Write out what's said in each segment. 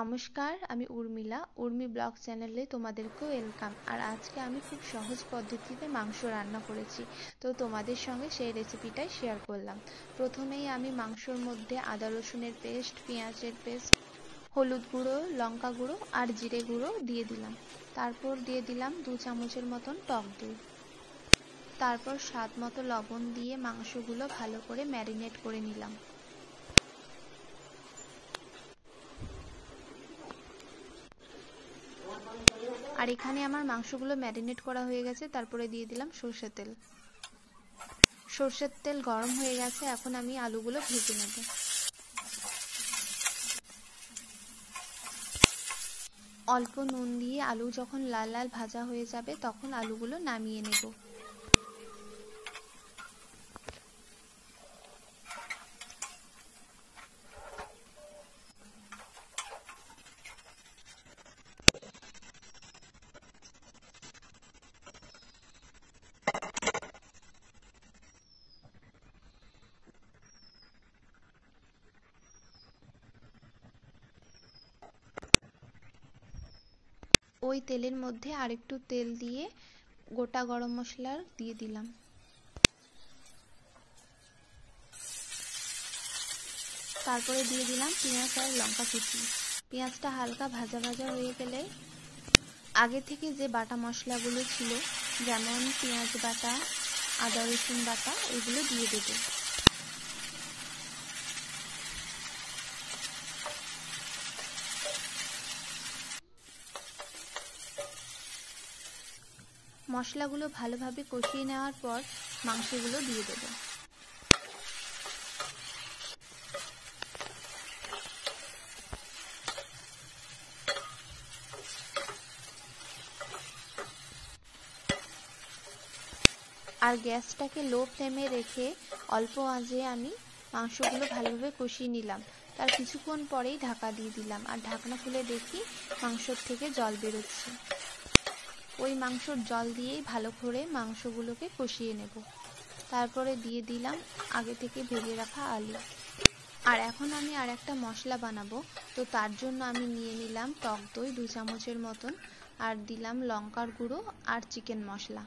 নমস্কার, আমি উর্মিলা। উর্মি ব্লগ চ্যানেলে তোমাদেরকেও ওয়েলকাম। আর আজকে আমি খুব সহজ পদ্ধতিতে মাংস রান্না করেছি, তো তোমাদের সঙ্গে সেই রেসিপিটাই শেয়ার করলাম। প্রথমেই আমি মাংসর মধ্যে আদা রসুনের পেস্ট, পেঁয়াজের পেস্ট, হলুদ গুঁড়ো, লঙ্কা গুঁড়ো আর জিরে গুঁড়ো দিয়ে দিলাম। তারপর দিয়ে দিলাম 2 চামচের মতন টক দই। তারপর স্বাদ মতো লবণ দিয়ে মাংসগুলো ভালো করে ম্যারিনেট করে নিলাম। আর এখানে আমার মাংসগুলো ম্যারিনেট করা হয়ে গেছে। তারপরে দিয়ে দিলাম সরষের তেল। সরষের তেল গরম হয়ে গেছে, এখন আমি আলুগুলো ভেজে নেব। অল্প নুন দিয়ে আলু যখন লাল লাল ভাজা হয়ে যাবে তখন আলুগুলো নামিয়ে নেব। ওই তেলের মধ্যে আরেকটু তেল দিয়ে গোটা গরম মশলা দিয়ে দিলাম। তারপরে দিয়ে দিলাম পেঁয়াজ আর লঙ্কা কুচি। পেঁয়াজটা হালকা ভাজা ভাজা হয়ে গেলে আগে থেকে যে বাটা মশলাগুলো ছিল, যেমন পেঁয়াজ বাটা, আদা রসুন বাটা, এগুলো দিয়ে দেবো। মশলাগুলো ভালোভাবে কষিয়ে নেওয়ার পর মাংসগুলো দিয়ে দেবো। আর গ্যাসটাকে লো ফ্লেমে রেখে অল্প আঁচে আমি মাংসগুলো ভালোভাবে কষিয়ে নিলাম। তার কিছুক্ষণ পরেই ঢাকা দিয়ে দিলাম, আর ঢাকনা খুলে দেখি মাংসর থেকে জল বেরোচ্ছে। ওই মাংসর জল দিয়েই ভালো করে মাংসগুলোকে কষিয়ে নেব। তারপরে দিয়ে দিলাম আগে থেকে ভেজে রাখা আলু। আর এখন আমি আর একটা মশলা বানাবো, তো তার জন্য আমি নিয়ে নিলাম টক দই 2 চামচের মতন, আর দিলাম লঙ্কার গুঁড়ো আর চিকেন মশলা।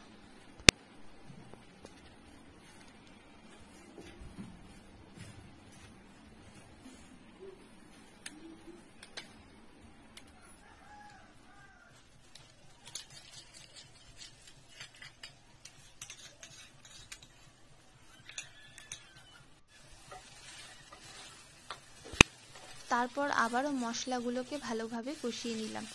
তারপর আবারও মশলাগুলোকে ভালোভাবে কষিয়ে নিলাম।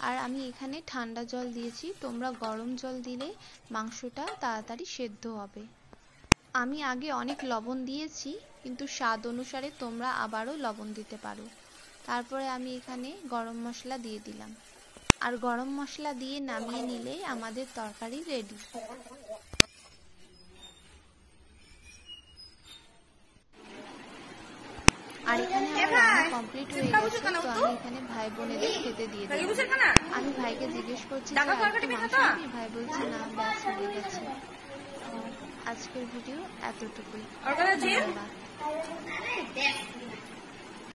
আর আমি এখানে ঠান্ডা জল দিয়েছি, তোমরা গরম জল দিলে মাংসটা তাড়াতাড়ি সেদ্ধ হবে। আমি আগে অনেক লবণ দিয়েছি, কিন্তু স্বাদ অনুসারে তোমরা আবারও লবণ দিতে পারো। তারপরে আমি এখানে গরম মশলা দিয়ে দিলাম। আর গরম মশলা দিয়ে নামিয়ে নিলেই আমাদের তরকারি রেডি। আর এখানে আমার রান্না কমপ্লিট হয়ে গেছে, তো আমি এখানে ভাই বোনেদের খেতে দিয়ে দেব। আমি ভাইকে জিজ্ঞেস করছি যে আরেকটু মাংস দিবি? ভাই বলছে না, ব্যাস হয়ে গেছে। আজকের ভিডিও এতটুকুই। ধন্যবাদ।